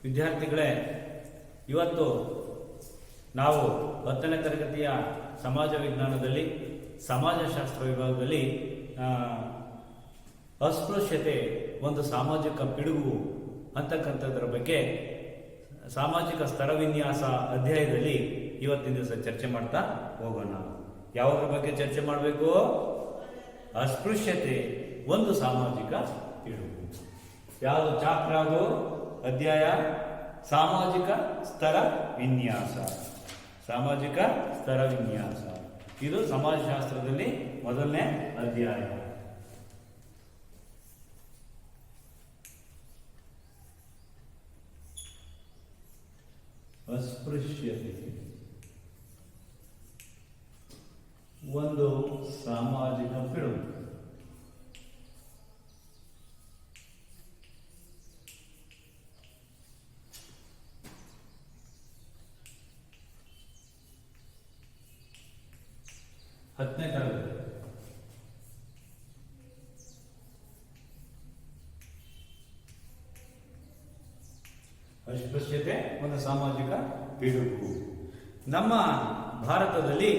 ವಿದ್ಯಾರ್ಥಿಗಳೇ, ಇವತ್ತು ನಾವು 10ನೇ ತರಗತಿಯ ಸಮಾಜ ವಿಜ್ಞಾನದಲ್ಲಿ ಸಮಾಜಶಾಸ್ತ್ರ ವಿಭಾಗದಲ್ಲಿ ಅಸ್ಪೃಶ್ಯತೆ ಒಂದು ಸಾಮಾಜಿಕ ಪಿಡುಗು ಅಂತಕ್ಕಂಥದ್ರ ಬಗ್ಗೆ ಸಾಮಾಜಿಕ ಸ್ತರವಿನ್ಯಾಸ ಅಧ್ಯಾಯದಲ್ಲಿ ಇವತ್ತಿನ ದಿವಸ ಚರ್ಚೆ ಮಾಡ್ತಾ ಹೋಗೋಣ. ಯಾವುದ್ರ ಬಗ್ಗೆ ಚರ್ಚೆ ಮಾಡಬೇಕು? ಅಸ್ಪೃಶ್ಯತೆ ಒಂದು ಸಾಮಾಜಿಕ ಪಿಡುಗು. ಯಾವುದು ಚಾಪ್ಟರ್? ಯಾವುದು ಅಧ್ಯಾಯ? ಸಾಮಾಜಿಕ ಸ್ತರ ವಿನ್ಯಾಸ. ಸಾಮಾಜಿಕ ಸ್ತರ ವಿನ್ಯಾಸ ಇದು ಸಮಾಜಶಾಸ್ತ್ರದಲ್ಲಿ ಮೊದಲನೇ ಅಧ್ಯಾಯ. ಅಸ್ಪೃಶ್ಯತೆ ಒಂದು ಸಾಮಾಜಿಕ ಪಿಡುಗು. ಹತ್ತನೇ ತರಗತಿ ಅಸ್ಪೃಶ್ಯತೆ ಒಂದು ಸಾಮಾಜಿಕ ಪಿಡುಗು. ನಮ್ಮ ಭಾರತದಲ್ಲಿ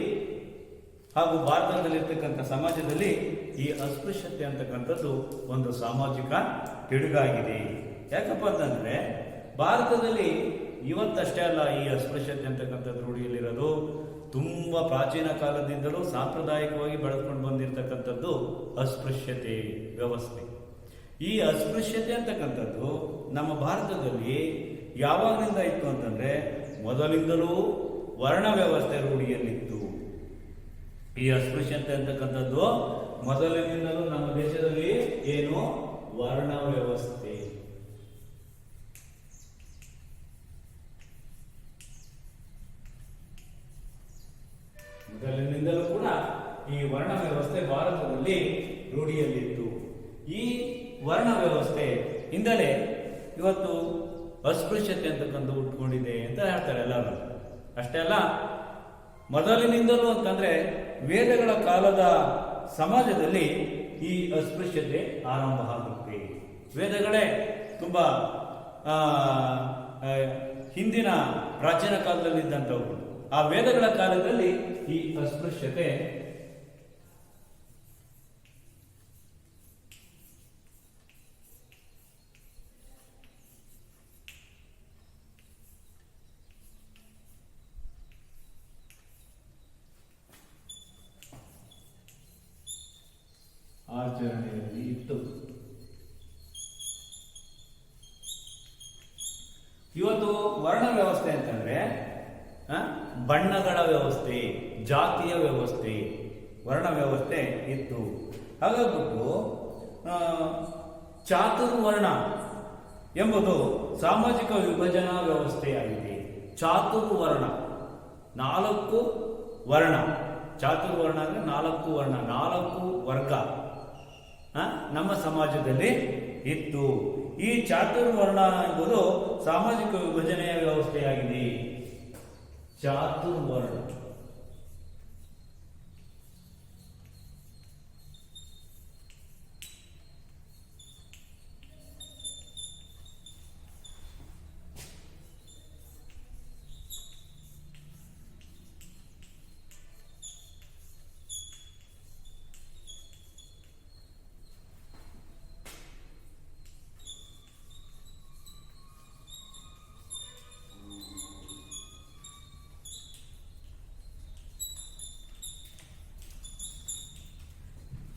ಹಾಗೂ ಭಾರತದಲ್ಲಿರ್ತಕ್ಕಂಥ ಸಮಾಜದಲ್ಲಿ ಈ ಅಸ್ಪೃಶ್ಯತೆ ಅಂತಕ್ಕಂಥದ್ದು ಒಂದು ಸಾಮಾಜಿಕ ಪಿಡುಗಾಗಿದೆ. ಯಾಕಪ್ಪ ಅಂತಂದ್ರೆ ಭಾರತದಲ್ಲಿ ಇವತ್ತಷ್ಟೇ ಅಲ್ಲ ಈ ಅಸ್ಪೃಶ್ಯತೆ ಅಂತಕ್ಕಂಥದ್ದು ರೂಢಿಯಲ್ಲಿರೋದು. ತುಂಬ ಪ್ರಾಚೀನ ಕಾಲದಿಂದಲೂ ಸಾಂಪ್ರದಾಯಿಕವಾಗಿ ಬೆಳೆದುಕೊಂಡು ಬಂದಿರತಕ್ಕಂಥದ್ದು ಅಸ್ಪೃಶ್ಯತೆ ವ್ಯವಸ್ಥೆ. ಈ ಅಸ್ಪೃಶ್ಯತೆ ಅಂತಕ್ಕಂಥದ್ದು ನಮ್ಮ ಭಾರತದಲ್ಲಿ ಯಾವಾಗಿನಿಂದ ಇತ್ತು ಅಂತಂದ್ರೆ ಮೊದಲಿಂದಲೂ ವರ್ಣ ವ್ಯವಸ್ಥೆ ರೂಢಿಯಲ್ಲಿತ್ತು. ಈ ಅಸ್ಪೃಶ್ಯತೆ ಅಂತಕ್ಕಂಥದ್ದು ಮೊದಲಿನಿಂದಲೂ ನಮ್ಮ ದೇಶದಲ್ಲಿ ಏನು ವರ್ಣ ವ್ಯವಸ್ಥೆ. ಮೊದಲಿನಿಂದಲೂ ಕೂಡ ಈ ವರ್ಣ ವ್ಯವಸ್ಥೆ ಭಾರತದಲ್ಲಿ ರೂಢಿಯಲ್ಲಿತ್ತು. ಈ ವರ್ಣ ವ್ಯವಸ್ಥೆ ಇಂದಲೇ ಇವತ್ತು ಅಸ್ಪೃಶ್ಯತೆ ಅಂತಕ್ಕಂಥ ಉಟ್ಕೊಂಡಿದೆ ಅಂತ ಹೇಳ್ತಾರೆ ಎಲ್ಲರೂ. ಅಷ್ಟೇ ಅಲ್ಲ, ಮೊದಲಿನಿಂದಲೂ ಅಂತಂದ್ರೆ ವೇದಗಳ ಕಾಲದ ಸಮಾಜದಲ್ಲಿ ಈ ಅಸ್ಪೃಶ್ಯತೆ ಆರಂಭ ಆಗುತ್ತೆ. ವೇದಗಳೇ ತುಂಬಾ ಹಿಂದಿನ ಪ್ರಾಚೀನ ಕಾಲದಲ್ಲಿ ಇದ್ದಂಥವು. ಆ ವೇದಗಳ ಕಾಲದಲ್ಲಿ ಈ ಅಸ್ಪೃಶ್ಯತೆ ಆಚರಣೆಯಲ್ಲಿ ಇತ್ತು. ಇವತ್ತು ವರ್ಣ ವ್ಯವಸ್ಥೆ ಅಂತಂದ್ರೆ ಬಣ್ಣಗಳ ವ್ಯವಸ್ಥೆ, ಜಾತಿಯ ವ್ಯವಸ್ಥೆ, ವರ್ಣ ವ್ಯವಸ್ಥೆ ಇತ್ತು. ಹಾಗಾಗ್ಬಿಟ್ಟು ಚಾತುರ್ವರ್ಣ ಎಂಬುದು ಸಾಮಾಜಿಕ ವಿಭಜನಾ ವ್ಯವಸ್ಥೆಯಾಗಿದೆ. ಚಾತುರ್ವರ್ಣ 4 ವರ್ಣ. ಚಾತುರ್ವರ್ಣ ಅಂದ್ರೆ 4 ವರ್ಣ, 4 ವರ್ಗ ನಮ್ಮ ಸಮಾಜದಲ್ಲಿ ಇತ್ತು. ಈ ಚಾತುರ್ವರ್ಣ ಎಂಬುದು ಸಾಮಾಜಿಕ ವಿಭಜನೆಯ ವ್ಯವಸ್ಥೆಯಾಗಿದೆ. ಚಾತುರ್ವರ್ಣ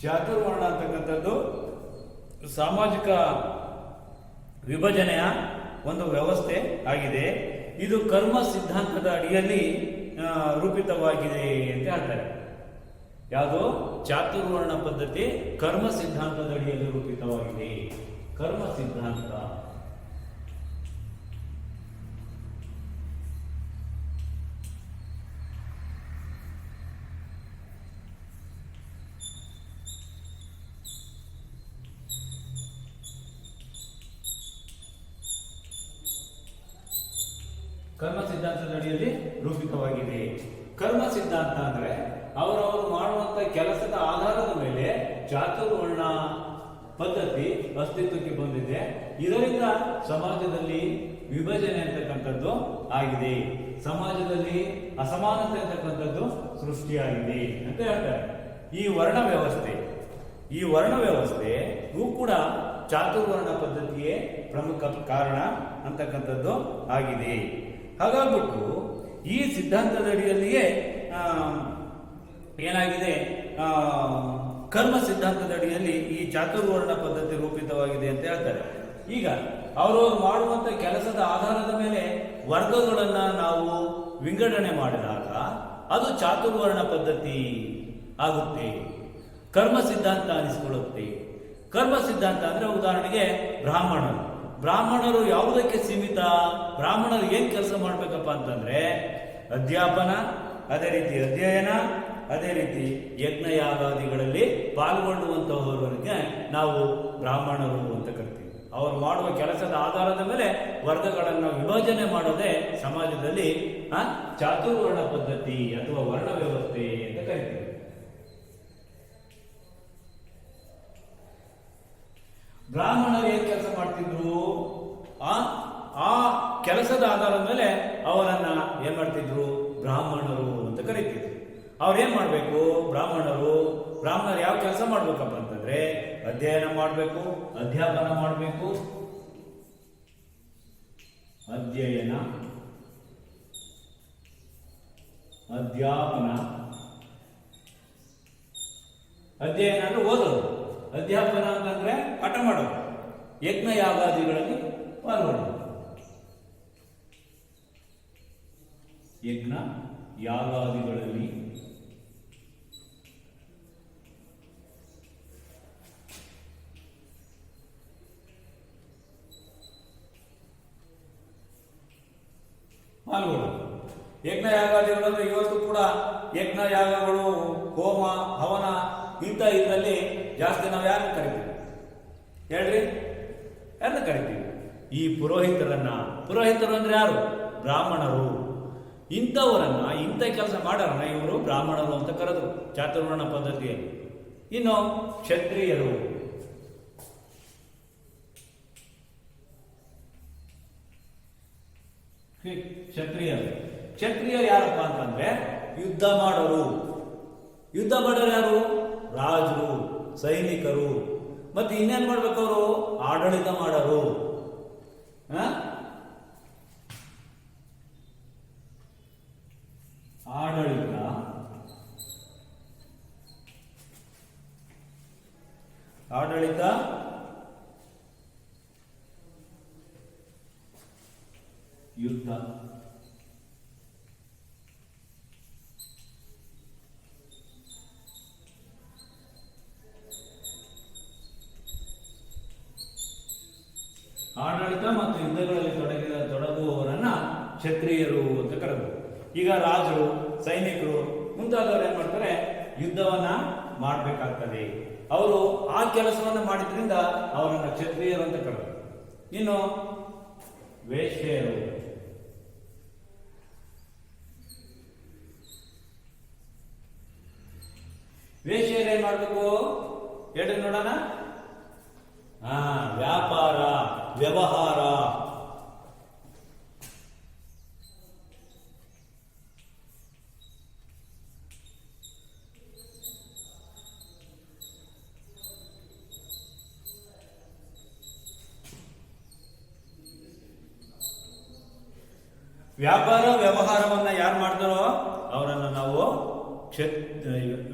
ಚಾತುರ್ವರ್ಣ ಅಂತಕ್ಕಂಥದ್ದು ಸಾಮಾಜಿಕ ವಿಭಜನೆಯ ಒಂದು ವ್ಯವಸ್ಥೆ ಆಗಿದೆ. ಇದು ಕರ್ಮ ಸಿದ್ಧಾಂತದ ಅಡಿಯಲ್ಲಿ ರೂಪಿತವಾಗಿದೆ ಅಂತ ಹೇಳ್ತಾರೆ. ಯಾವುದು? ಚಾತುರ್ವರ್ಣ ಪದ್ಧತಿ ಕರ್ಮ ಸಿದ್ಧಾಂತದ ಅಡಿಯಲ್ಲಿ ರೂಪಿತವಾಗಿದೆ. ಕರ್ಮ ಸಿದ್ಧಾಂತ ಕರ್ಮ ಸಿದ್ಧಾಂತದ ಅಡಿಯಲ್ಲಿ ರೂಪಿತವಾಗಿದೆ. ಕರ್ಮ ಸಿದ್ಧಾಂತ ಅಂದ್ರೆ ಅವರವರು ಮಾಡುವಂತ ಕೆಲಸದ ಆಧಾರದ ಮೇಲೆ ಚಾತುರ್ವರ್ಣ ಪದ್ಧತಿ ಅಸ್ತಿತ್ವಕ್ಕೆ ಬಂದಿದೆ. ಇದರಿಂದ ಸಮಾಜದಲ್ಲಿ ವಿಭಜನೆ ಅಂತಕ್ಕಂಥದ್ದು ಆಗಿದೆ, ಸಮಾಜದಲ್ಲಿ ಅಸಮಾನತೆ ಅಂತಕ್ಕಂಥದ್ದು ಸೃಷ್ಟಿಯಾಗಿದೆ ಅಂತ ಹೇಳ್ತಾರೆ. ಈ ವರ್ಣ ವ್ಯವಸ್ಥೆಗೂ ಕೂಡ ಚಾತುರ್ವರ್ಣ ಪದ್ಧತಿಯೇ ಪ್ರಮುಖ ಕಾರಣ ಅಂತಕ್ಕಂಥದ್ದು ಆಗಿದೆ. ಹಾಗಾಗ್ಬಿಟ್ಟು ಈ ಸಿದ್ಧಾಂತದ ಅಡಿಯಲ್ಲಿಯೇ ಏನಾಗಿದೆ, ಕರ್ಮ ಸಿದ್ಧಾಂತದ ಅಡಿಯಲ್ಲಿ ಈ ಚಾತುರ್ವರ್ಣ ಪದ್ಧತಿ ರೂಪಿತವಾಗಿದೆ ಅಂತ ಹೇಳ್ತಾರೆ. ಈಗ ಅವರು ಮಾಡುವಂತ ಕೆಲಸದ ಆಧಾರದ ಮೇಲೆ ವರ್ಗಗಳನ್ನ ನಾವು ವಿಂಗಡಣೆ ಮಾಡಿದಾಗ ಅದು ಚಾತುರ್ವರ್ಣ ಪದ್ಧತಿ ಆಗುತ್ತೆ, ಕರ್ಮ ಸಿದ್ಧಾಂತ ಅನಿಸಿಕೊಳ್ಳುತ್ತೆ. ಕರ್ಮ ಸಿದ್ಧಾಂತ ಅಂದ್ರೆ ಉದಾಹರಣೆಗೆ ಬ್ರಾಹ್ಮಣರು ಯಾವುದಕ್ಕೆ ಸೀಮಿತ? ಬ್ರಾಹ್ಮಣರು ಏನ್ ಕೆಲಸ ಮಾಡ್ಬೇಕಪ್ಪ ಅಂತಂದ್ರೆ ಅಧ್ಯಾಪನ, ಅದೇ ರೀತಿ ಅಧ್ಯಯನ, ಅದೇ ರೀತಿ ಯಜ್ಞ ಯಾಗಾದಿಗಳಲ್ಲಿ ಪಾಲ್ಗೊಳ್ಳುವಂತಹವರಿಗೆ ನಾವು ಬ್ರಾಹ್ಮಣರು ಅಂತ ಕರಿತೀವಿ. ಅವರು ಮಾಡುವ ಕೆಲಸದ ಆಧಾರದ ಮೇಲೆ ವರ್ಗಗಳನ್ನು ವಿಭಜನೆ ಮಾಡೋದೇ ಸಮಾಜದಲ್ಲಿ ಚಾತುರ್ವರ್ಣ ಪದ್ಧತಿ ಅಥವಾ ವರ್ಣ ವ್ಯವಸ್ಥೆ ಅಂತ ಕರಿತೀವಿ. ಬ್ರಾಹ್ಮಣರು ಏನ್ ಕೆಲಸ ಮಾಡ್ತಿದ್ರು? ಆ ಕೆಲಸದ ಆಧಾರದ ಮೇಲೆ ಅವರನ್ನ ಏನ್ ಮಾಡ್ತಿದ್ರು? ಬ್ರಾಹ್ಮಣರು ಅಂತ ಕರಿತಿದ್ರು. ಅವ್ರೇನ್ ಮಾಡ್ಬೇಕು? ಬ್ರಾಹ್ಮಣರು ಯಾವ ಕೆಲಸ ಮಾಡ್ಬೇಕಪ್ಪ ಅಂತಂದ್ರೆ ಅಧ್ಯಯನ ಮಾಡ್ಬೇಕು, ಅಧ್ಯಾಪನ ಮಾಡ್ಬೇಕು, ಅಧ್ಯಯನ, ಅಧ್ಯಾಪನ. ಅಧ್ಯಯನ ಅಂದ್ರೆ ಓದೋದು, ಅಧ್ಯಾಪನ ಅಂತಂದ್ರೆ ಪಾಠ ಮಾಡೋದು, ಯಜ್ಞ ಯಾಗಾದಿಗಳಲ್ಲಿ ಪಾಲ್ಗೊಳ್ಳೋದು. ಯಜ್ಞ ಯಾಗಾದಿಗಳಲ್ಲಿ ಪಾಲ್ಗೊಳ್ಳೋದು. ಯಜ್ಞ ಯಾಗಾದಿಗಳು ಅಂದ್ರೆ ಇವತ್ತು ಕೂಡ ಯಜ್ಞ ಯಾಗಗಳು, ಹೋಮ ಹವನ ಇಂಥ ಇದರಲ್ಲಿ ಜಾಸ್ತಿ ನಾವು ಯಾರನ್ನ ಕರಿತೀವಿ ಹೇಳ್ರಿ? ಯಾರನ್ನ ಕರಿತೀವಿ? ಈ ಪುರೋಹಿತರು ಅಂದ್ರೆ ಯಾರು? ಬ್ರಾಹ್ಮಣರು. ಇಂಥವರನ್ನ, ಇಂಥ ಕೆಲಸ ಮಾಡೋರನ್ನ ಇವರು ಬ್ರಾಹ್ಮಣರು ಅಂತ ಕರೆದು ಚಾತುರ್ವರ್ಣ ಪದ್ಧತಿಯಲ್ಲಿ. ಇನ್ನು ಕ್ಷತ್ರಿಯರು ಯಾರಪ್ಪ ಅಂತಂದ್ರೆ ಯುದ್ಧ ಮಾಡೋರು ಯಾರು? ರಾಜರು, ಸೈನಿಕರು. ಮತ್ತೆ ಇನ್ನೇನ್ ಮಾಡ್ಬೇಕು ಅವರು? ಆಡಳಿತ ಮಾಡೋರು. ಆಡಳಿತ, ಯುದ್ಧ. ಆಡಳಿತ ಮತ್ತು ಯುದ್ಧಗಳಲ್ಲಿ ತೊಡಗುವವರನ್ನ ಕ್ಷತ್ರಿಯರು ಅಂತ ಕರೆದು. ಈಗ ರಾಜರು, ಸೈನಿಕರು ಮುಂತಾದವರು ಏನ್ ಮಾಡ್ತಾರೆ? ಯುದ್ಧವನ್ನ ಮಾಡಬೇಕಾಗ್ತದೆ. ಅವರು ಆ ಕೆಲಸವನ್ನ ಮಾಡಿದ್ರಿಂದ ಅವರನ್ನ ಕ್ಷತ್ರಿಯರು ಅಂತ ಕರೆದು. ಇನ್ನು ವೇಶ್ಯೆಯರು, ಏನ್ ಮಾಡ್ಬೇಕು ಹೇಳಿ ನೋಡೋಣ? ವ್ಯಾಪಾರ, ವ್ಯವಹಾರ. ವ್ಯಾಪಾರ ವ್ಯವಹಾರವನ್ನ ಯಾರು ಮಾಡ್ತಾರೋ ಅವರನ್ನ ನಾವು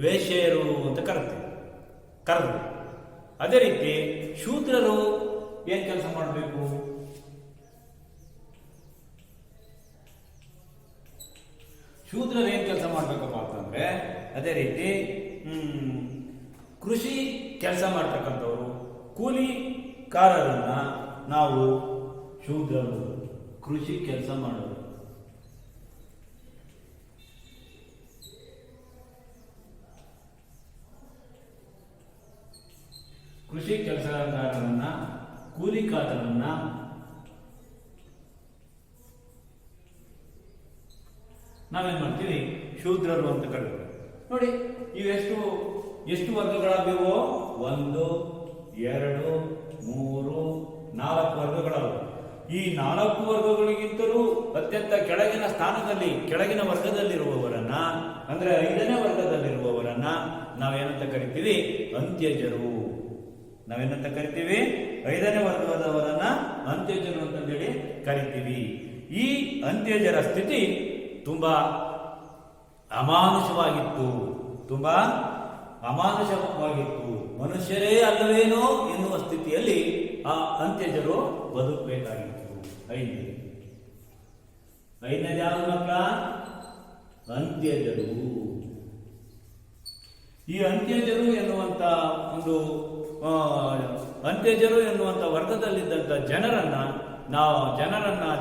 ವೇಶ್ಯೆಯರು ಅಂತ ಕರೆದು. ಅದೇ ರೀತಿ ಶೂದ್ರರು ಏನ್ ಕೆಲಸ ಮಾಡಬೇಕು? ಶೂದ್ರರು ಏನ್ ಕೆಲಸ ಮಾಡ್ಬೇಕಪ್ಪ ಅಂತಂದ್ರೆ ಅದೇ ರೀತಿ ಕೃಷಿ ಕೆಲಸ ಮಾಡ್ತಕ್ಕಂಥವ್ರು, ಕೂಲಿಕಾರರನ್ನ ನಾವು ಶೂದ್ರರು, ಕೃಷಿ ಕೆಲಸ ಮಾಡೋರು. ಕೃಷಿ ಕೆಲಸಗಾರರನ್ನ, ಕೂಲಿಕಾರರನ್ನ ನಾವೇನ್ ಮಾಡ್ತೀವಿ? ಶೂದ್ರರು ಅಂತ ಕರೀತೀವಿ. ನೋಡಿ, ಇವೆಷ್ಟು ವರ್ಗಗಳಾಗಬೇಕು? 1, 2, 3, 4 ವರ್ಗಗಳವು. ಈ 4 ವರ್ಗಗಳಿಗಿಂತಲೂ ಅತ್ಯಂತ ಕೆಳಗಿನ ಸ್ಥಾನದಲ್ಲಿ, ಕೆಳಗಿನ ವರ್ಗದಲ್ಲಿರುವವರನ್ನ, ಅಂದ್ರೆ 5ನೇ ವರ್ಗದಲ್ಲಿರುವವರನ್ನ ನಾವೇನಂತ ಕರಿತೀವಿ? ಅಂತ್ಯಜರು. ನಾವೇನಂತ ಕರಿತೀವಿ? 5ನೇ ವರ್ಗದವರನ್ನ ಅಂತ್ಯಜರು ಅಂತಂದೇಳಿ ಕರಿತೀವಿ. ಈ ಅಂತ್ಯಜರ ಸ್ಥಿತಿ ತುಂಬಾ ಅಮಾನುಷವಾಗಿತ್ತು, ತುಂಬಾ ಅಮಾನುಷವಾಗಿತ್ತು. ಮನುಷ್ಯರೇ ಅಲ್ಲವೇನೋ ಎನ್ನುವ ಸ್ಥಿತಿಯಲ್ಲಿ ಆ ಅಂತ್ಯಜರು ಬದುಕಬೇಕಾಗಿತ್ತು. ಐದನೇದು ಯಾವುದು ಮಕ್ಕಳ? ಅಂತ್ಯಜರು. ಈ ಅಂತ್ಯಜರು ಎನ್ನುವಂತ ಅಂತ್ಯಜರು ಎನ್ನುವಂತ ವರ್ಗದಲ್ಲಿದ್ದಂತ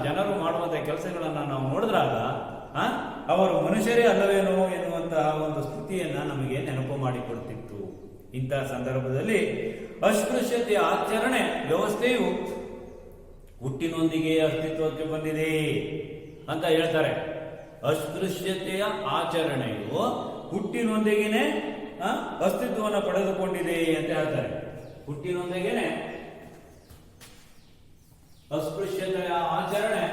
ಜನರು ಮಾಡುವಂತ ಕೆಲಸಗಳನ್ನ ನಾವು ನೋಡಿದ್ರಾಗ ಅವರು ಮನುಷ್ಯರೇ ಅಲ್ಲವೇನೋ ಎನ್ನುವಂತಹ ಒಂದು ಸ್ಥಿತಿಯನ್ನ ನಮಗೆ ನೆನಪು ಮಾಡಿಕೊಡ್ತಿತ್ತು. ಇಂತಹ ಸಂದರ್ಭದಲ್ಲಿ ಅಸ್ಪೃಶ್ಯತೆಯ ಆಚರಣೆ ವ್ಯವಸ್ಥೆಯು ಹುಟ್ಟಿನೊಂದಿಗೆ ಅಸ್ತಿತ್ವಕ್ಕೆ ಬಂದಿದೆ ಅಂತ ಹೇಳ್ತಾರೆ. ಅಸ್ಪೃಶ್ಯತೆಯ ಆಚರಣೆಯು ಹುಟ್ಟಿನೊಂದಿಗೆನೆ ಅಸ್ತಿತ್ವವನ್ನು ಪಡೆದುಕೊಂಡಿದೆ ಅಂತ ಹೇಳ್ತಾರೆ. ಹುಟ್ಟಿನೊಂದಿಗೆನೆ ಅಸ್ಪೃಶ್ಯತೆಯ ಆಚರಣೆ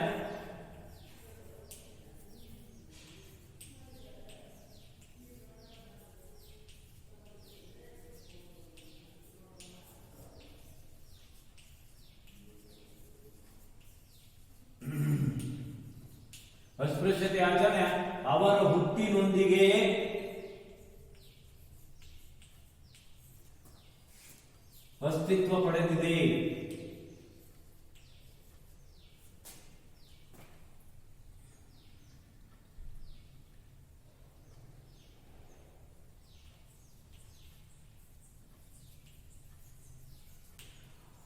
ಅವರ ಹುಟ್ಟಿನೊಂದಿಗೆ ಅಸ್ತಿತ್ವ ಪಡೆದಿದೆ.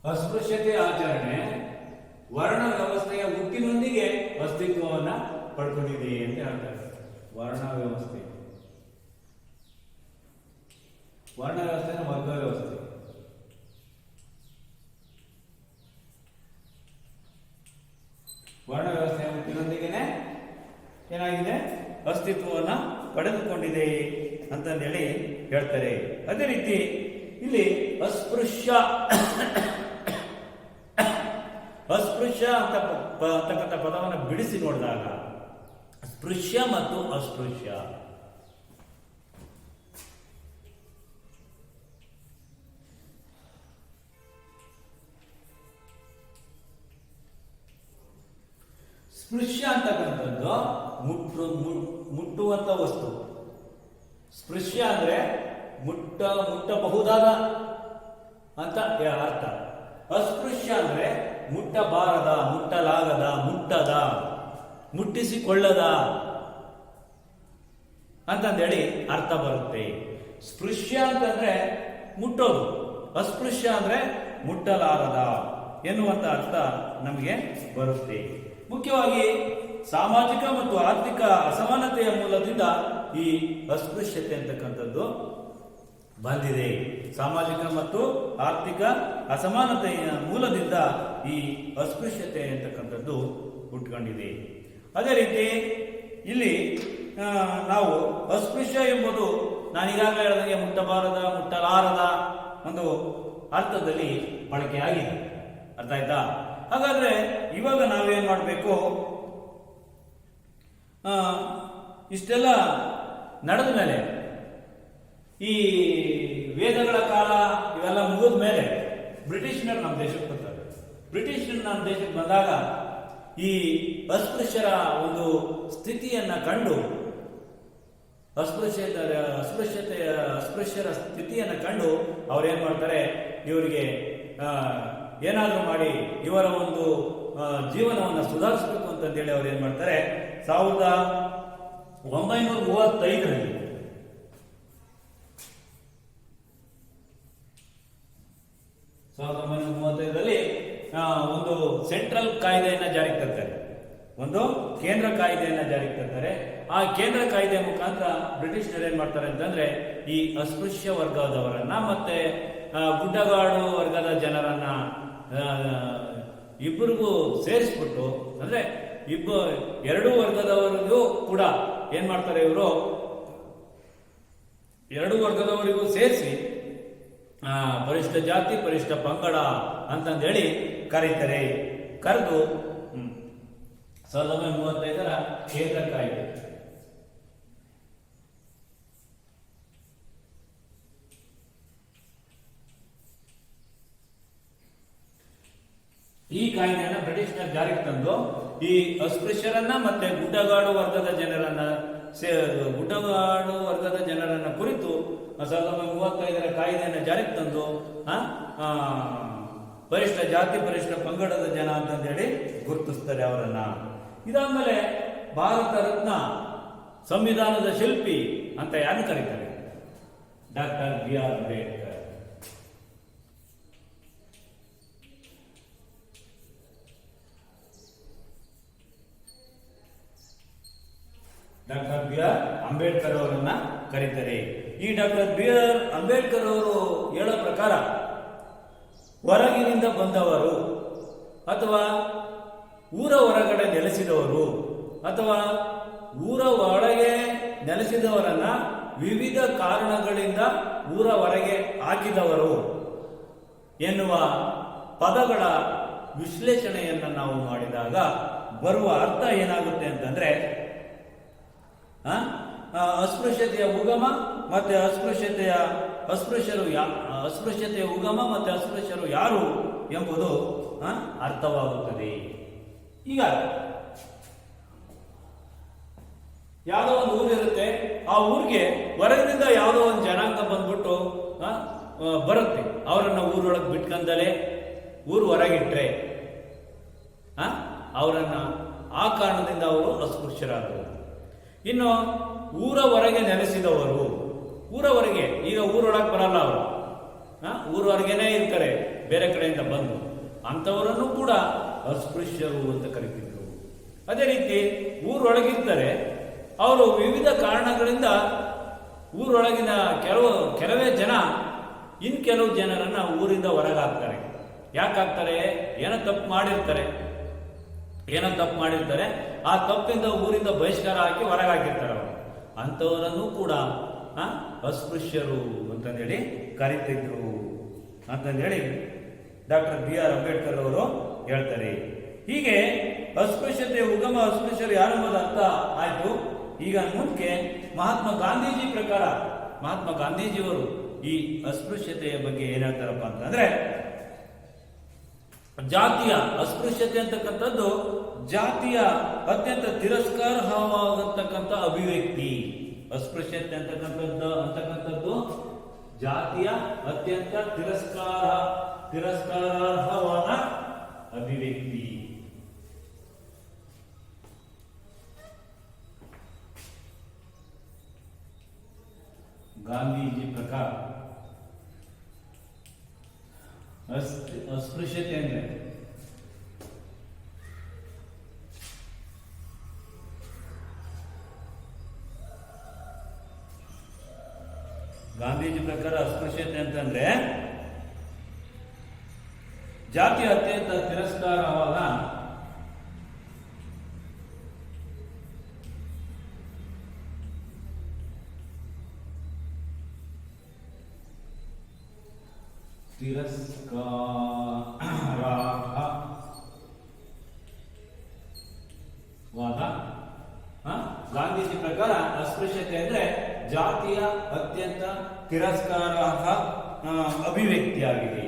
ಅಸ್ಪೃಶ್ಯತೆ ಆಚರಣೆ ವರ್ಣ ವ್ಯವಸ್ಥೆಯ ಹುಟ್ಟಿನೊಂದಿಗೆ ಅಸ್ತಿತ್ವವನ್ನ ಪಡ್ಕೊಂಡಿದೆ ಅಂತ ಹೇಳ್ತಾರೆ. ವರ್ಣ ವ್ಯವಸ್ಥೆ ವರ್ಗ ವ್ಯವಸ್ಥೆ. ವರ್ಣ ವ್ಯವಸ್ಥೆಯ ಹುಟ್ಟಿನೊಂದಿಗೆ ಏನಾಗಿದೆ? ಅಸ್ತಿತ್ವವನ್ನ ಪಡೆದುಕೊಂಡಿದೆ ಅಂತಂದೇಳಿ ಹೇಳ್ತಾರೆ. ಅದೇ ರೀತಿ ಇಲ್ಲಿ ಅಸ್ಪೃಶ್ಯ ಅಂತಕ್ಕಂಥ ಪದವನ್ನು ಬಿಡಿಸಿ ನೋಡಿದಾಗ ಸ್ಪೃಶ್ಯ ಮತ್ತು ಅಸ್ಪೃಶ್ಯ ಸ್ಪೃಶ್ಯ ಅಂತಕ್ಕಂಥದ್ದು ಮುಟ್ಟುವಂತ ವಸ್ತು. ಸ್ಪೃಶ್ಯ ಅಂದ್ರೆ ಮುಟ್ಟಬಹುದಾದ ಅಂತ ಅರ್ಥ. ಅಸ್ಪೃಶ್ಯ ಅಂದ್ರೆ ಮುಟ್ಟಬಾರದ, ಮುಟ್ಟಲಾಗದ, ಮುಟ್ಟದ, ಮುಟ್ಟಿಸಿಕೊಳ್ಳದ ಅಂತಂದೇಳಿ ಅರ್ಥ ಬರುತ್ತೆ. ಸ್ಪೃಶ್ಯ ಅಂತಂದ್ರೆ ಮುಟ್ಟೋದು, ಅಸ್ಪೃಶ್ಯ ಅಂದ್ರೆ ಮುಟ್ಟಲಾರದ ಎನ್ನುವಂತ ಅರ್ಥ ನಮಗೆ ಬರುತ್ತೆ. ಮುಖ್ಯವಾಗಿ ಸಾಮಾಜಿಕ ಮತ್ತು ಆರ್ಥಿಕ ಅಸಮಾನತೆಯ ಮೂಲದಿಂದ ಈ ಅಸ್ಪೃಶ್ಯತೆ ಅಂತಕ್ಕಂಥದ್ದು ಬಂದಿದೆ. ಸಾಮಾಜಿಕ ಮತ್ತು ಆರ್ಥಿಕ ಅಸಮಾನತೆಯ ಮೂಲದಿಂದ ಈ ಅಸ್ಪೃಶ್ಯತೆ ಅಂತಕ್ಕಂಥದ್ದು ಹುಟ್ಕೊಂಡಿದೆ. ಅದೇ ರೀತಿ ಇಲ್ಲಿ ನಾವು ಅಸ್ಪೃಶ್ಯ ಎಂಬುದು ನಾನೀಗಾಗಲೇ ಹೇಳಿದಂಗೆ ಮುಟ್ಟಬಾರದ, ಮುಟ್ಟಲಾರದ ಒಂದು ಅರ್ಥದಲ್ಲಿ ಬಳಕೆಯಾಗಿದೆ. ಅರ್ಥ ಆಯ್ತಾ? ಹಾಗಾದ್ರೆ ಇವಾಗ ನಾವೇನ್ ಮಾಡಬೇಕು? ಇಷ್ಟೆಲ್ಲ ನಡೆದ ಮೇಲೆ, ಈ ವೇದಗಳ ಕಾಲ ಇವೆಲ್ಲ ಮುಗಿದ ಮೇಲೆ ಬ್ರಿಟಿಷ್ನರು ನಮ್ಮ ದೇಶಕ್ಕೆ ಬರ್ತಾರೆ. ಬ್ರಿಟಿಷರು ನಮ್ಮ ದೇಶಕ್ಕೆ ಬಂದಾಗ ಈ ಅಸ್ಪೃಶ್ಯರ ಒಂದು ಸ್ಥಿತಿಯನ್ನ ಕಂಡು, ಅಸ್ಪೃಶ್ಯರ ಸ್ಥಿತಿಯನ್ನ ಕಂಡು ಅವ್ರೇನ್ ಮಾಡ್ತಾರೆ? ಇವರಿಗೆ ಏನಾದರೂ ಮಾಡಿ ಇವರ ಒಂದು ಜೀವನವನ್ನು ಸುಧಾರಿಸಬೇಕು ಅಂತಂದೇಳಿ ಅವ್ರು ಏನ್ ಮಾಡ್ತಾರೆ? 1935ರಲ್ಲಿ ಒಂದು ಸೆಂಟ್ರಲ್ ಕಾಯ್ದೆಯನ್ನ ಜಾರಿಗೆ ತರ್ತಾರೆ, ಒಂದು ಕೇಂದ್ರ ಕಾಯ್ದೆಯನ್ನ ಜಾರಿಗೆ ತರ್ತಾರೆ. ಆ ಕೇಂದ್ರ ಕಾಯ್ದೆಯ ಮುಖಾಂತರ ಬ್ರಿಟಿಷರು ಏನ್ ಮಾಡ್ತಾರೆ ಅಂತಂದ್ರೆ ಈ ಅಸ್ಪೃಶ್ಯ ವರ್ಗದವರನ್ನ ಮತ್ತೆ ಗುಡ್ಡಗಾಡು ವರ್ಗದ ಜನರನ್ನ ಇಬ್ಬರಿಗೂ ಸೇರಿಸ್ಬಿಟ್ಟು, ಅಂದ್ರೆ ಎರಡೂ ವರ್ಗದವರಿಗೂ ಕೂಡ ಏನ್ ಮಾಡ್ತಾರೆ ಇವರು, ಎರಡೂ ವರ್ಗದವರಿಗೂ ಸೇರಿಸಿ ಪರಿಶಿಷ್ಟ ಜಾತಿ ಪರಿಶಿಷ್ಟ ಪಂಗಡ ಅಂತಂದೇಳಿ ಕರೀತಾರೆ. ಕರೆದು 1935 ಕೇಂದ್ರ ಕಾಯ್ದೆ. ಈ ಕಾಯ್ದೆಯನ್ನು ಬ್ರಿಟಿಷ್ನರು ಜಾರಿಗೆ ತಂದು ಈ ಅಸ್ಪೃಶ್ಯರನ್ನ ಮತ್ತೆ ಗುಡ್ಡಗಾಡು ವರ್ಗದ ಜನರನ್ನ ಕುರಿತು 1935 ಕಾಯ್ದೆಯನ್ನು ಜಾರಿಗೆ ತಂದು ಪರಿಷ್ಠ ಜಾತಿ ಪರಿಷ್ಠ ಪಂಗಡದ ಜನ ಅಂತಂದೇಳಿ ಗುರುತಿಸ್ತಾರೆ ಅವರನ್ನ. ಇದಾದ್ಮೇಲೆ ಭಾರತ ರತ್ನ ಸಂವಿಧಾನದ ಶಿಲ್ಪಿ ಅಂತ ಯಾರು ಕರೀತಾರೆ? Doctor B.R. Ambedkar. Doctor B.R. Ambedkar ಅವರನ್ನ ಕರೀತಾರೆ. ಈ ಡಾಕ್ಟರ್ B.R. ಅಂಬೇಡ್ಕರ್ ಅವರು ಹೇಳೋ ಪ್ರಕಾರ ಹೊರಗಿನಿಂದ ಬಂದವರು ಅಥವಾ ಊರ ಹೊರಗಡೆ ನೆಲೆಸಿದವರು ಅಥವಾ ಊರ ಒಳಗೆ ನೆಲೆಸಿದವರನ್ನ ವಿವಿಧ ಕಾರಣಗಳಿಂದ ಊರ ಹೊರಗೆ ಹಾಕಿದವರು ಎನ್ನುವ ಪದಗಳ ವಿಶ್ಲೇಷಣೆಯನ್ನು ನಾವು ಮಾಡಿದಾಗ ಬರುವ ಅರ್ಥ ಏನಾಗುತ್ತೆ ಅಂತಂದ್ರೆ ಅಸ್ಪೃಶ್ಯತೆಯ ಉಗಮ ಮತ್ತೆ ಅಸ್ಪೃಶ್ಯತೆಯ ಉಗಮ ಮತ್ತೆ ಅಸ್ಪೃಶ್ಯರು ಯಾರು ಎಂಬುದು ಅರ್ಥವಾಗುತ್ತದೆ. ಈಗ ಯಾವುದೋ ಒಂದು ಊರಿರುತ್ತೆ, ಆ ಊರಿಗೆ ಹೊರಗಿನಿಂದ ಯಾವುದೋ ಒಂದು ಜನಾಂಗ ಬಂದ್ಬಿಟ್ಟು ಬರುತ್ತೆ. ಅವರನ್ನ ಊರೊಳಗೆ ಬಿಟ್ಕೊಂಡಲೇ ಊರು ಹೊರಗಿಟ್ರೆ ಅವರನ್ನ ಆ ಕಾರಣದಿಂದ ಅವರು ಅಸ್ಪೃಶ್ಯರಾದರು. ಇನ್ನು ಊರ ಹೊರಗೆ ನೆಲೆಸಿದವರು, ಊರ ಹೊರಗೆ, ಈಗ ಊರೊಳಗೆ ಬರಲ್ಲ ಅವರು, ಊರೊಳಗೇನೆ ಇರ್ತಾರೆ ಬೇರೆ ಕಡೆಯಿಂದ ಬಂದು, ಅಂಥವರನ್ನು ಕೂಡ ಅಸ್ಪೃಶ್ಯರು ಅಂತ ಕರೀತಿದ್ರು. ಅದೇ ರೀತಿ ಊರೊಳಗಿರ್ತಾರೆ, ಅವರು ವಿವಿಧ ಕಾರಣಗಳಿಂದ ಊರೊಳಗಿನ ಕೆಲವೇ ಜನ ಕೆಲವು ಜನರನ್ನ ಊರಿಂದ ಹೊರಗಾಕ್ತಾರೆ. ಯಾಕೆ ಹಾಕ್ತಾರೆ? ಏನೋ ತಪ್ಪು ಮಾಡಿರ್ತಾರೆ, ಆ ತಪ್ಪಿಂದ ಊರಿಂದ ಬಹಿಷ್ಕಾರ ಹಾಕಿ ಹೊರಗಾಕಿರ್ತಾರೆ ಅವರು. ಅಂಥವರನ್ನು ಕೂಡ ಅಸ್ಪೃಶ್ಯರು ಅಂತಂದೇಳಿ ಕರೀತಿದ್ರು ಅಂತಂದೇಳಿ ಡಾಕ್ಟರ್ B.R. ಅಂಬೇಡ್ಕರ್ ಅವರು ಹೇಳ್ತಾರೆ. ಹೀಗೆ ಅಸ್ಪೃಶ್ಯತೆಯ ಉಗಮ, ಅಸ್ಪೃಶ್ಯರು ಯಾರೆಂಬುದು ಅರ್ಥ ಆಯ್ತು. ಈಗ ಮುಂದೆ ಮಹಾತ್ಮ ಗಾಂಧೀಜಿಯವರು ಈ ಅಸ್ಪೃಶ್ಯತೆಯ ಬಗ್ಗೆ ಏನ್ ಹೇಳ್ತಾರಪ್ಪ ಅಂತಂದ್ರೆ, ಜಾತಿಯ ಅಸ್ಪೃಶ್ಯತೆ ಅಂತಕ್ಕಂಥದ್ದು ಜಾತಿಯ ಅತ್ಯಂತ ತಿರಸ್ಕಾರಾರ್ಹವಾಗತಕ್ಕಂಥ ಅಭಿವ್ಯಕ್ತಿ. ಅಸ್ಪೃಶ್ಯತೆ ಅಂತಕ್ಕಂಥದ್ದು ಜಾತಿಯ ಅತ್ಯಂತ ತಿರಸ್ಕಾರಾರ್ಹವಾದ ಅಭಿವ್ಯಕ್ತಿ. ಗಾಂಧೀಜಿ ಪ್ರಕಾರ ಅಸ್ಪೃಶ್ಯತೆ ಅಂದ್ರೆ ಅಸ್ಪೃಶ್ಯತೆ ಅಂತಂದ್ರೆ ಜಾತಿ ಅತ್ಯಂತ ತಿರಸ್ಕಾರವಾದ ಗಾಂಧೀಜಿ ಪ್ರಕಾರ ಅಸ್ಪೃಶ್ಯತೆ ಅಂದ್ರೆ ಜಾತಿಯ ಅತ್ಯಂತ ತಿರಸ್ಕಾರಾರ್ಹ ಅಭಿವ್ಯಕ್ತಿಯಾಗಿದೆ.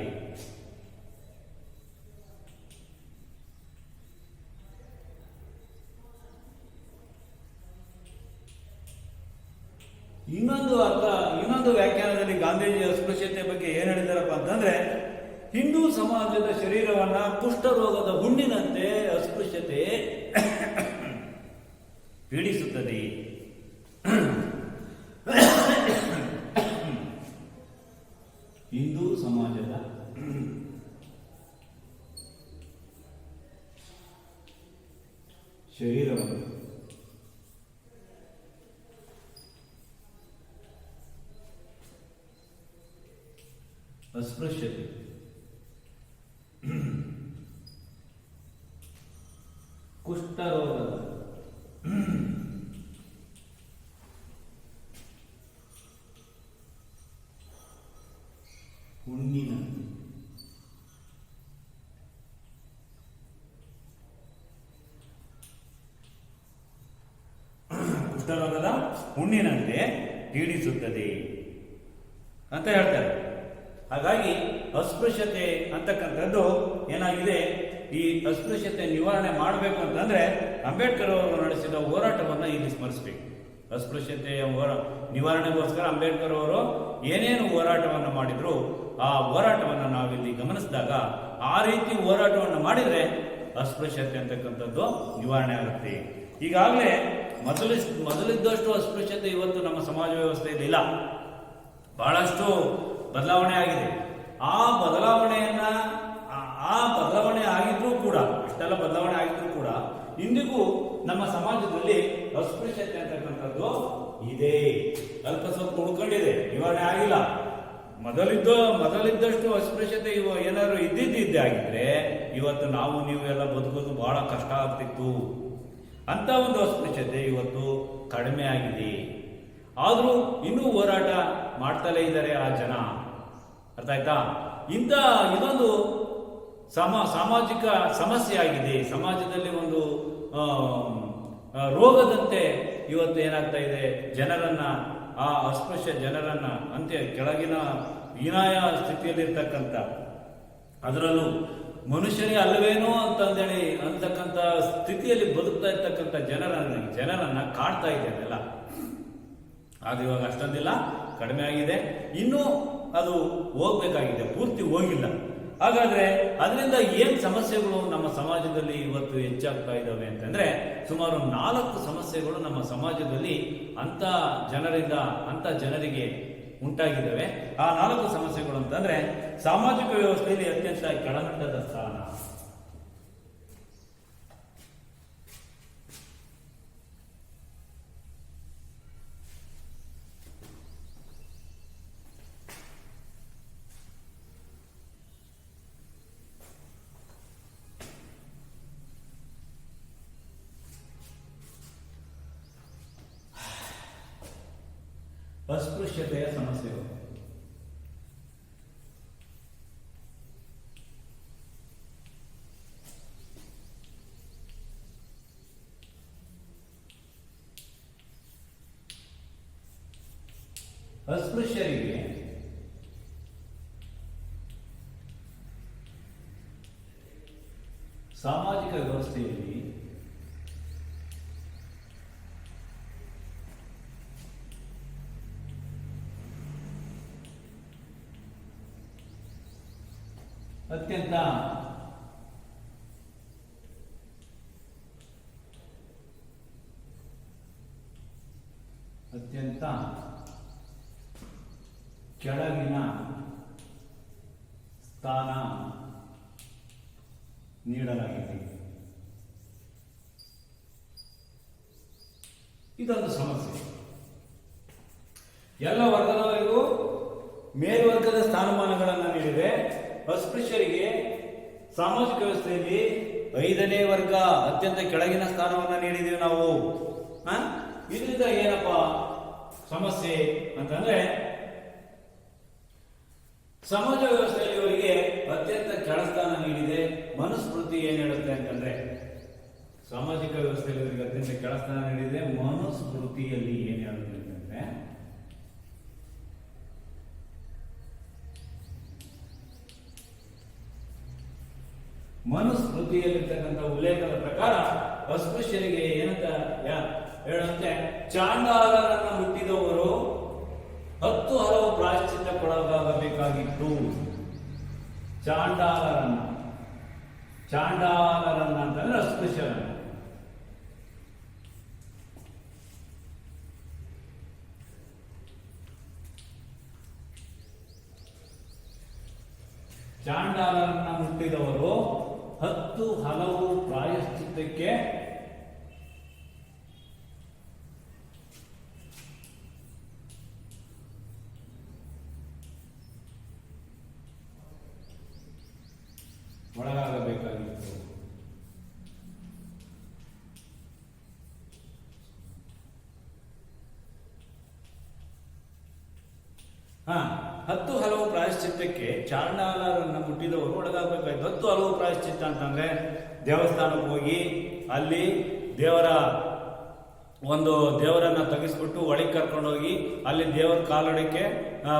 ಇನ್ನೊಂದು ವ್ಯಾಖ್ಯಾನದಲ್ಲಿ ಗಾಂಧೀಜಿ ಅಸ್ಪೃಶ್ಯತೆ ಬಗ್ಗೆ ಏನ್ ಹೇಳಿದಾರಪ್ಪ ಅಂತಂದ್ರೆ, ಹಿಂದೂ ಸಮಾಜದ ಶರೀರವನ್ನ ಕುಷ್ಠರೋಗದ ಹುಣ್ಣಿನಂತೆ ಅಸ್ಪೃಶ್ಯತೆ ಪೀಡಿಸುತ್ತದೆ. ಹಿಂದೂ ಸಮಾಜದ ಶರೀರವನ್ನು ಅಸ್ಪೃಶ್ಯತೆ ಕುಷ್ಠರೋಗದ ಹುಣ್ಣಿನ ಕುಷ್ಠರೋಗದ ಹುಣ್ಣಿನಂತೆ ಪೀಡಿಸುತ್ತದೆ ಅಂತ ಹೇಳ್ತಾರೆ. ಹಾಗಾಗಿ ಅಸ್ಪೃಶ್ಯತೆ ಅಂತಕ್ಕಂಥದ್ದು ಏನಾಗಿದೆ, ಈ ಅಸ್ಪೃಶ್ಯತೆ ನಿವಾರಣೆ ಮಾಡಬೇಕು ಅಂತಂದ್ರೆ ಅಂಬೇಡ್ಕರ್ ಅವರು ನಡೆಸಿದ ಹೋರಾಟವನ್ನು ಇಲ್ಲಿ ಸ್ಮರಿಸಬೇಕು. ಅಸ್ಪೃಶ್ಯತೆಯ ನಿವಾರಣೆಗೋಸ್ಕರ ಅಂಬೇಡ್ಕರ್ ಅವರು ಏನೇನು ಹೋರಾಟವನ್ನು ಮಾಡಿದ್ರು ಆ ಹೋರಾಟವನ್ನು ನಾವಿಲ್ಲಿ ಗಮನಿಸಿದಾಗ ಆ ರೀತಿ ಹೋರಾಟವನ್ನು ಮಾಡಿದರೆ ಅಸ್ಪೃಶ್ಯತೆ ಅಂತಕ್ಕಂಥದ್ದು ನಿವಾರಣೆ ಆಗುತ್ತೆ. ಈಗಾಗಲೇ ಮೊದಲಿದ್ದಷ್ಟು ಅಸ್ಪೃಶ್ಯತೆ ಇವತ್ತು ನಮ್ಮ ಸಮಾಜ ವ್ಯವಸ್ಥೆಯಲ್ಲಿ ಇಲ್ಲ, ಬಹಳಷ್ಟು ಬದಲಾವಣೆ ಆಗಿದೆ. ಆ ಬದಲಾವಣೆ ಆಗಿದ್ರೂ ಕೂಡ, ಅಷ್ಟೆಲ್ಲ ಬದಲಾವಣೆ ಆಗಿದ್ರೂ ಕೂಡ ಇಂದಿಗೂ ನಮ್ಮ ಸಮಾಜದಲ್ಲಿ ಅಸ್ಪೃಶ್ಯತೆ ಅಂತಕ್ಕಂಥದ್ದು ಇದೆ, ಅಲ್ಪ ಸ್ವಲ್ಪ ಉಳ್ಕೊಂಡಿದೆ, ನಿವಾರಣೆ ಆಗಿಲ್ಲ. ಮೊದಲಿದ್ದಷ್ಟು ಅಸ್ಪೃಶ್ಯತೆ ಏನಾದ್ರು ಇದ್ದಿದ್ದೇ ಆಗಿದ್ರೆ ಇವತ್ತು ನೀವು ಎಲ್ಲ ಬದುಕೋದು ಬಹಳ ಕಷ್ಟ ಆಗ್ತಿತ್ತು. ಅಂತ ಒಂದು ಅಸ್ಪೃಶ್ಯತೆ ಇವತ್ತು ಕಡಿಮೆ ಆಗಿದೆ. ಆದರೂ ಇನ್ನೂ ಹೋರಾಟ ಮಾಡ್ತಲೇ ಇದ್ದಾರೆ ಆ ಜನ. ಅರ್ಥ ಆಯ್ತಾ? ಇದೊಂದು ಸಾಮಾಜಿಕ ಸಮಸ್ಯೆ ಆಗಿದೆ. ಸಮಾಜದಲ್ಲಿ ಒಂದು ರೋಗದಂತೆ ಇವತ್ತು ಏನಾಗ್ತಾ ಇದೆ, ಜನರನ್ನ, ಆ ಅಸ್ಪೃಶ್ಯ ಜನರನ್ನ ಕೆಳಗಿನ ಹೀನಾಯ ಸ್ಥಿತಿಯಲ್ಲಿರ್ತಕ್ಕಂಥ, ಅದರಲ್ಲೂ ಮನುಷ್ಯನೇ ಅಲ್ಲವೇನೋ ಅಂತಕ್ಕಂಥ ಸ್ಥಿತಿಯಲ್ಲಿ ಬದುಕ್ತಾ ಇರ್ತಕ್ಕಂಥ ಜನರನ್ನ ಕಾಡ್ತಾ ಇದೆ ಅದೆಲ್ಲ. ಅದು ಇವಾಗ ಅಷ್ಟೊಂದಿಲ್ಲ, ಕಡಿಮೆ ಆಗಿದೆ. ಇನ್ನೂ ಅದು ಹೋಗ್ಬೇಕಾಗಿದೆ, ಪೂರ್ತಿ ಹೋಗಿಲ್ಲ. ಹಾಗಾದ್ರೆ ಅದರಿಂದ ಏನ್ ಸಮಸ್ಯೆಗಳು ನಮ್ಮ ಸಮಾಜದಲ್ಲಿ ಇವತ್ತು ಹೆಚ್ಚಾಗ್ತಾ ಇದ್ದಾವೆ ಅಂತಂದ್ರೆ ಸುಮಾರು 4 ಸಮಸ್ಯೆಗಳು ನಮ್ಮ ಸಮಾಜದಲ್ಲಿ ಅಂತ ಜನರಿಗೆ ಉಂಟಾಗಿದ್ದಾವೆ. ಆ 4 ಸಮಸ್ಯೆಗಳು ಅಂತಂದ್ರೆ ಸಾಮಾಜಿಕ ವ್ಯವಸ್ಥೆಯಲ್ಲಿ ಅತ್ಯಂತ ಕೆಳಮಟ್ಟದ ಸ್ಥಾನ, ಅಸ್ಪೃಶ್ಯತೆಯ ಸಮಸ್ಯೆಗಳು, ಅಸ್ಪೃಶ್ಯರಿಗೆ ಸಾಮಾಜಿಕ ವ್ಯವಸ್ಥೆಯಲ್ಲಿ ಅತ್ಯಂತ ಕೆಳಗಿನ ಸ್ಥಾನ ನೀಡಲಾಗಿದೆ. ಇದೊಂದು ಸಮಸ್ಯೆ. ಎಲ್ಲ ವರ್ಗದವರಿಗೂ ಮೇಲ್ವರ್ಗದ ಸ್ಥಾನಮಾನಗಳನ್ನು ನೀಡಿದೆ. ಅಸ್ಪೃಶ್ಯರಿಗೆ ಸಾಮಾಜಿಕ ವ್ಯವಸ್ಥೆಯಲ್ಲಿ 5ನೇ ವರ್ಗ, ಅತ್ಯಂತ ಕೆಳಗಿನ ಸ್ಥಾನವನ್ನು ನೀಡಿದ್ದೀವಿ ನಾವು. ಇದರಿಂದ ಏನಪ್ಪ ಸಮಸ್ಯೆ ಅಂತಂದ್ರೆ, ಸಮಾಜ ವ್ಯವಸ್ಥೆಯಲ್ಲಿ ಇವರಿಗೆ ಅತ್ಯಂತ ಕೆಳಸ್ಥಾನ ನೀಡಿದೆ. ಮನುಸ್ಮೃತಿ ಏನ್ ಹೇಳುತ್ತೆ ಅಂತಂದ್ರೆ, ಸಾಮಾಜಿಕ ವ್ಯವಸ್ಥೆಯಲ್ಲಿ ಇವರಿಗೆ ಅತ್ಯಂತ ಕೆಳಸ್ಥಾನ ನೀಡಿದೆ. ಮನುಸ್ಮೃತಿಯಲ್ಲಿ ಏನ್ ಹೇಳುತ್ತೆ ಅಂತಂದ್ರೆ, ಮನುಸ್ಮೃತಿಯಲ್ಲಿರ್ತಕ್ಕಂಥ ಉಲ್ಲೇಖದ ಪ್ರಕಾರ ಅಸ್ಪೃಶ್ಯರಿಗೆ ಏನಂತ ಹೇಳುತ್ತೆ, ಚಾಂಡಾಲರನ್ನ ಹುಟ್ಟಿದವರು 10 ಹಲವು ಪ್ರಾಯಶ್ಚಿತ್ತಕ್ಕೊಳಗಾಗಬೇಕಾಗಿತ್ತು. ಚಾಂಡಾಲರನ್ನ ಅಂತಂದ್ರೆ ಅಸ್ಪೃಶ್ಯರನ್ನ. ಚಾಂಡಾಲರನ್ನ ಹುಟ್ಟಿದವರು 10 ಹಲವು ಪ್ರಾಯಶ್ಚಿತ್ತಕ್ಕೆ ಒಳಗಾಗಬೇಕಾಗಿತ್ತು. 10 ಹಲವು ಪ್ರಾಯಶ್ಚಿತ್ತಕ್ಕೆ ಚಾಂಡಾಲರನ್ನ ಮುಟ್ಟಿದವರು ಒಳಗಾಗಬೇಕಾಗಿತ್ತು. 10 ಹಲವು ಪ್ರಾಯಶ್ಚಿತ್ತ ಅಂತಂದ್ರೆ ದೇವಸ್ಥಾನಕ್ಕೆ ಹೋಗಿ ಅಲ್ಲಿ ದೇವರ ಒಂದು ದೇವರನ್ನ ತೆಗೆಸ್ಬಿಟ್ಟು ಒಳಗೆ ಕರ್ಕೊಂಡೋಗಿ ಅಲ್ಲಿ ದೇವರ ಕಾಲಡಿಕೆ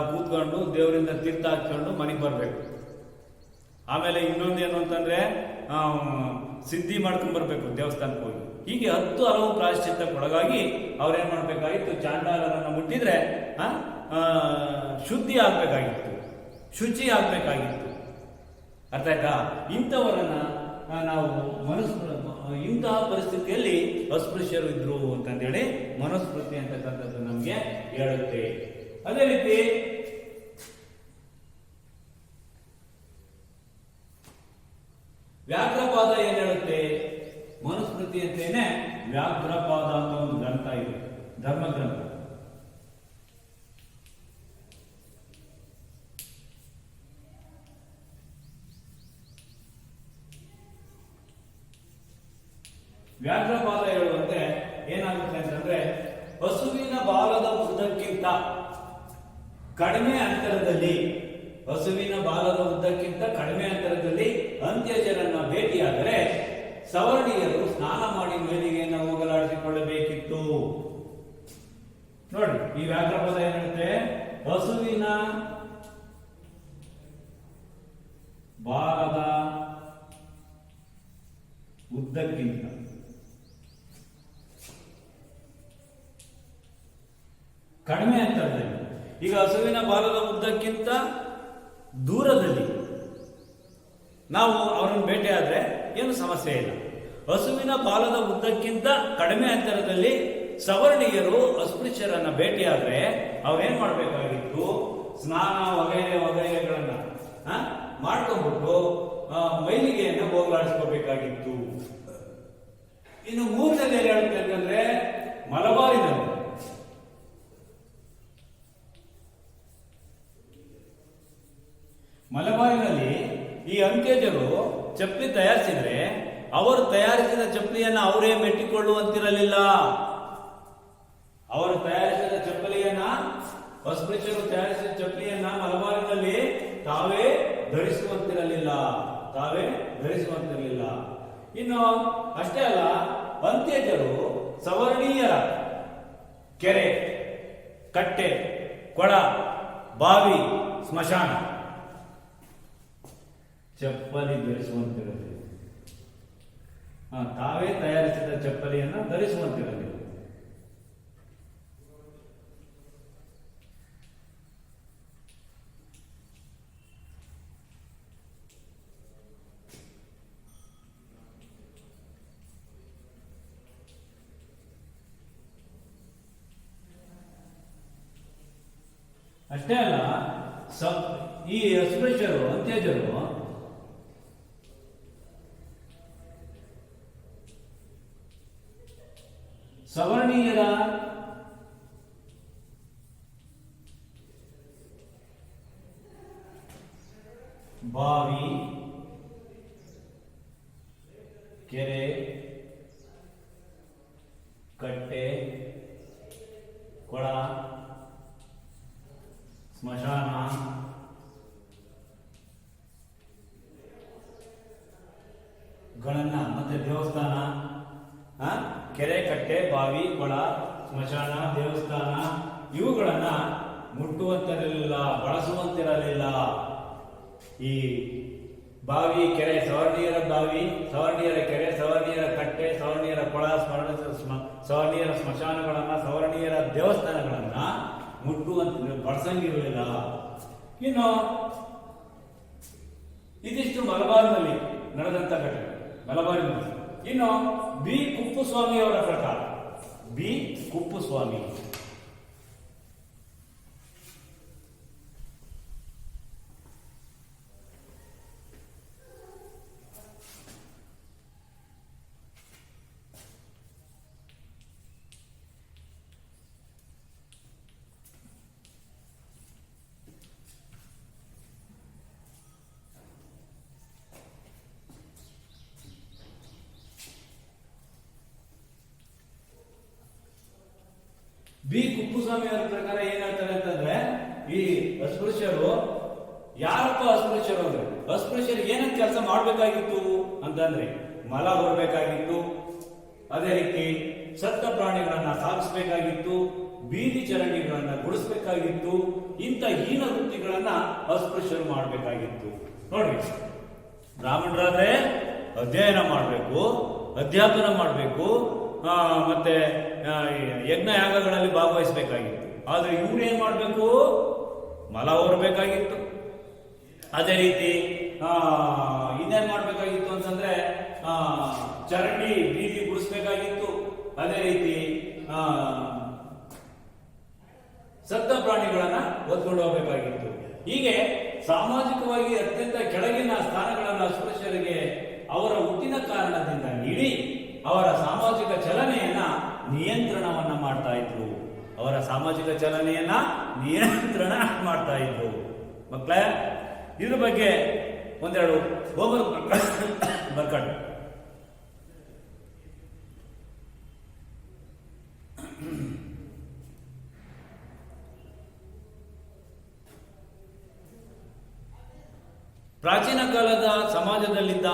ಕೂತ್ಕೊಂಡು ದೇವರಿಂದ ತೀರ್ಥ ಹಾಕೊಂಡು ಮನೆಗೆ ಬರಬೇಕು. ಆಮೇಲೆ ಇನ್ನೊಂದೇನು ಅಂತಂದ್ರೆ ಸಿದ್ಧಿ ಮಾಡ್ಕೊಂಡ್ ಬರ್ಬೇಕು ದೇವಸ್ಥಾನಕ್ಕೆ ಹೋಗಿ. ಹೀಗೆ 10 ಹಲವು ಪ್ರಾಯಶ್ಚಿತ್ತಕ್ಕೊಳಗಾಗಿ ಅವ್ರೇನ್ ಮಾಡ್ಬೇಕಾಗಿತ್ತು, ಚಾಂಡಾಲರನ್ನ ಮುಟ್ಟಿದ್ರೆ ಶುದ್ಧಿ ಆಗ್ಬೇಕಾಗಿತ್ತು, ಶುಚಿ ಆಗ್ಬೇಕಾಗಿತ್ತು. ಅರ್ಥ ಆಯ್ತಾ? ಇಂಥವರನ್ನ ನಾವು ಇಂತಹ ಪರಿಸ್ಥಿತಿಯಲ್ಲಿ ಅಸ್ಪೃಶ್ಯರು ಇದ್ರು ಅಂತಂದೇಳಿ ಮನುಸ್ಮೃತಿ ಅಂತಕ್ಕಂಥದ್ದು ನಮ್ಗೆ ಹೇಳುತ್ತೆ. ಅದೇ ರೀತಿ ವ್ಯಾಘ್ರಪಾದ ಏನ್ ಹೇಳುತ್ತೆ? ಮನುಸ್ಮೃತಿ ಅಂತೇನೆ ವ್ಯಾಘ್ರಪಾದ ಅಂತ ಒಂದು ಗ್ರಂಥ ಇದೆ, ಧರ್ಮ ಗ್ರಂಥ. ವ್ಯಾಘ್ರಪಾದ ಹೇಳುವಂತೆ ಏನಾಗುತ್ತೆ ಅಂತಂದ್ರೆ, ಹಸುವಿನ ಬಾಲದ ಉದ್ದಕ್ಕಿಂತ ಕಡಿಮೆ ಅಂತರದಲ್ಲಿ, ಹಸುವಿನ ಬಾಲದ ಉದ್ದಕ್ಕಿಂತ ಕಡಿಮೆ ಅಂತರದಲ್ಲಿ ಅಂತ್ಯಜರನ್ನ ಭೇಟಿಯಾದರೆ ಸವರ್ಣೀಯರು ಸ್ನಾನ ಮಾಡಿ ಮೇಲಿಗೆಯನ್ನು ಹೋಗಲಾಡಿಸಿಕೊಳ್ಳಬೇಕಿತ್ತು. ನೋಡಿ, ಈ ವ್ಯಾಘ್ರಪಾದ ಏನ್ ಹೇಳುತ್ತೆ? ಹಸುವಿನ ಬಾಲದ ಉದ್ದಕ್ಕಿಂತ ಕಡಿಮೆ ಅಂತರದಲ್ಲಿ, ಈಗ ಹಸುವಿನ ಬಾಲದ ಉದ್ದಕ್ಕಿಂತ ದೂರದಲ್ಲಿ ನಾವು ಅವರನ್ನು ಭೇಟಿ ಆದ್ರೆ ಏನು ಸಮಸ್ಯೆ ಇಲ್ಲ. ಹಸುವಿನ ಬಾಲದ ಉದ್ದಕ್ಕಿಂತ ಕಡಿಮೆ ಅಂತರದಲ್ಲಿ ಸವರ್ಣೀಯರು ಅಸ್ಪೃಶ್ಯರನ್ನ ಭೇಟಿಯಾದ್ರೆ ಅವ್ರೇನ್ ಮಾಡ್ಬೇಕಾಗಿತ್ತು? ಸ್ನಾನ ವಗೈರೆಗಳನ್ನ ಮಾಡ್ಕೊಂಡ್ಬಿಟ್ಟು ಮೈಲಿಗೆಯನ್ನು ಹೋಗಲಾಡಿಸ್ಕೋಬೇಕಾಗಿತ್ತು. ಇನ್ನು ಮೂರನೇದು ಏನ್ ಹೇಳುತ್ತೆ ಅಂತಂದ್ರೆ, ಮಲಬಾರಿನಲ್ಲಿ ಈ ಅಂತ್ಯಜರು ಚಪ್ಪಲಿ ತಯಾರಿಸಿದ್ರೆ ಅವರು ತಯಾರಿಸಿದ ಚಪ್ಪಲಿಯನ್ನ ಅವರೇ ಮೆಟ್ಟಿಕೊಳ್ಳುವಂತಿರಲಿಲ್ಲ. ಅವರು ತಯಾರಿಸಿದ ಚಪ್ಪಲಿಯನ್ನ, ಅಸ್ಪೃಶ್ಯರು ತಯಾರಿಸಿದ ಚಪ್ಪಲಿಯನ್ನ ಮಲಬಾರಿನಲ್ಲಿ ತಾವೇ ಧರಿಸುವಂತಿರಲಿಲ್ಲ. ಇನ್ನು ಅಷ್ಟೇ ಅಲ್ಲ, ಅಂತ್ಯಜರು ಸವರ್ಣೀಯರ ಕೆರೆ, ಕಟ್ಟೆ, ಕೊಳ, ಬಾವಿ, ಸ್ಮಶಾನ ಚಪ್ಪಲಿ ಧರಿಸುವಂತಿರಲಿಲ್ಲ. ತಾವೇ ತಯಾರಿಸಿದ ಚಪ್ಪಲಿಯನ್ನು ಧರಿಸುವಂತಿರಲಿಲ್ಲ. ಅಷ್ಟೇ ಅಲ್ಲ, ಈ ಅಸ್ಪೃಶ್ಯರು, ಅಂತ್ಯಜರು ಸವರ್ಣೀಯರ ಬಾವಿ, ಕೆರೆ, ಕಟ್ಟೆ, ಕೊಳ, ಸ್ಮಶಾನ, ಗಳನ್ನ ಮತ್ತೆ ದೇವಸ್ಥಾನ, ಕೆರೆ, ಕಟ್ಟೆ, ಬಾವಿ, ಕೊಳ, ಸ್ಮಶಾನ, ದೇವಸ್ಥಾನ ಇವುಗಳನ್ನ ಮುಟ್ಟುವಂತಿರಲಿಲ್ಲ, ಬಳಸುವಂತಿರಲಿಲ್ಲ. ಈ ಬಾವಿ, ಕೆರೆ, ಸವರ್ಣೀಯರ ಬಾವಿ, ಸವರ್ಣೀಯರ ಕೆರೆ, ಸವರ್ಣೀಯರ ಕಟ್ಟೆ, ಸವರ್ಣೀಯರ ಕೊಳ, ಸವರ್ಣೀಯರ ಸ್ಮಶಾನಗಳನ್ನ, ಸವರ್ಣೀಯರ ದೇವಸ್ಥಾನಗಳನ್ನ ಮುಟ್ಟುವಂತ ಬಳಸಂಗಿರಲಿಲ್ಲ. ಇನ್ನು ಇದಿಷ್ಟು ಮಲಬಾರಿನಲ್ಲಿ ನಡೆದಂತ ಘಟನೆ. ಮಲಬಾರಿನಲ್ಲಿ ಇನ್ನು ಬಿ. ಕುಪ್ಪುಸ್ವಾಮಿ ಅವರ ಪ್ರಕಾರ, ಬಿ. ಕುಪ್ಪುಸ್ವಾಮಿ ಬಿ. ಕುಪ್ಪುಸ್ವಾಮಿ ಅವರ ಪ್ರಕಾರ ಏನ್ ಹೇಳ್ತಾರೆ ಅಂತಂದ್ರೆ, ಈ ಅಸ್ಪೃಶ್ಯರು ಯಾರಪ್ಪ ಅಸ್ಪೃಶ್ಯರು ಅಂದ್ರೆ, ಅಸ್ಪೃಶ್ಯರಿಗೆ ಏನಂತ ಕೆಲಸ ಮಾಡ್ಬೇಕಾಗಿತ್ತು ಅಂತಂದ್ರೆ, ಮಲ ಹೊರಬೇಕಾಗಿತ್ತು, ಅದೇ ರೀತಿ ಸತ್ತ ಪ್ರಾಣಿಗಳನ್ನ ಸಾಗಿಸಬೇಕಾಗಿತ್ತು, ಬೀದಿ ಚರಂಡಿಗಳನ್ನ ಗುಡಿಸ್ಬೇಕಾಗಿತ್ತು. ಇಂಥ ಹೀನ ವೃತ್ತಿಗಳನ್ನ ಅಸ್ಪೃಶ್ಯರು ಮಾಡಬೇಕಾಗಿತ್ತು. ನೋಡ್ರಿ, ಬ್ರಾಹ್ಮಣರಾದ್ರೆ ಅಧ್ಯಯನ ಮಾಡಬೇಕು, ಅಧ್ಯಾಪನ ಮಾಡಬೇಕು, ಮತ್ತೆ ಯಜ್ಞ ಯಾಗಗಳಲ್ಲಿ ಭಾಗವಹಿಸಬೇಕಾಗಿತ್ತು. ಆದ್ರೆ ಇವ್ರು ಏನ್ ಮಾಡಬೇಕು? ಮಲ ಹೊರಬೇಕಾಗಿತ್ತು. ಅದೇ ರೀತಿ ಇನ್ನೇನ್ ಮಾಡ್ಬೇಕಾಗಿತ್ತು ಅಂತಂದ್ರೆ ಚರಂಡಿ ಬೀದಿ ಗುಡಿಸ್ಬೇಕಾಗಿತ್ತು. ಅದೇ ರೀತಿ ಸತ್ತ ಪ್ರಾಣಿಗಳನ್ನ ಹೊತ್ಕೊಂಡು ಹೋಗಬೇಕಾಗಿತ್ತು. ಹೀಗೆ ಸಾಮಾಜಿಕವಾಗಿ ಅತ್ಯಂತ ಕೆಳಗಿನ ಸ್ಥಾನಗಳನ್ನು ಅಸ್ಪೃಶ್ಯರಿಗೆ ಅವರ ಹುಟ್ಟಿನ ಕಾರಣದಿಂದ ನೀಡಿ ಅವರ ಸಾಮಾಜಿಕ ಚಲನೆಯನ್ನ ನಿಯಂತ್ರಣವನ್ನ ಮಾಡ್ತಾ ಇದ್ರು. ಅವರ ಸಾಮಾಜಿಕ ಚಲನೆಯನ್ನ ನಿಯಂತ್ರಣ ಮಾಡ್ತಾ ಇದ್ರು. ಮಕ್ಕಳೇ, ಇದ್ರ ಬಗ್ಗೆ ಒಂದೆರಡು ಹೋಮ್ವರ್ಕ್ ಬರ್ಕೊಂಡು ಪ್ರಾಚೀನ ಕಾಲದ ಸಮಾಜದಲ್ಲಿದ್ದ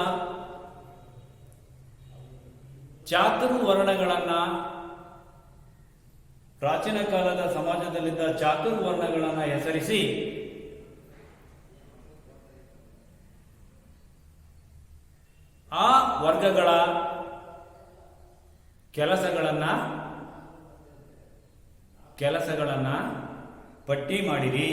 ಚಾತುರ್ವರ್ಣಗಳನ್ನ ಹೆಸರಿಸಿ ಆ ವರ್ಗಗಳ ಕೆಲಸಗಳನ್ನ ಪಟ್ಟಿ ಮಾಡಿರಿ.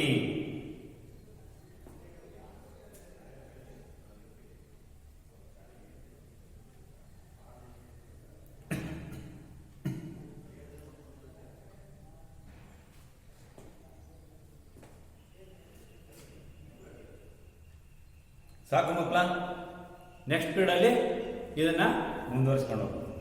ಸಾಕು ಮಕ್ಕಳ, ನೆಕ್ಸ್ಟ್ ಪೀರಿಯಡ್ ಅಲ್ಲಿ ಇದನ್ನ ಮುಂದುವರಿಸ್ಕೊಂಡು ಹೋಗೋಣ.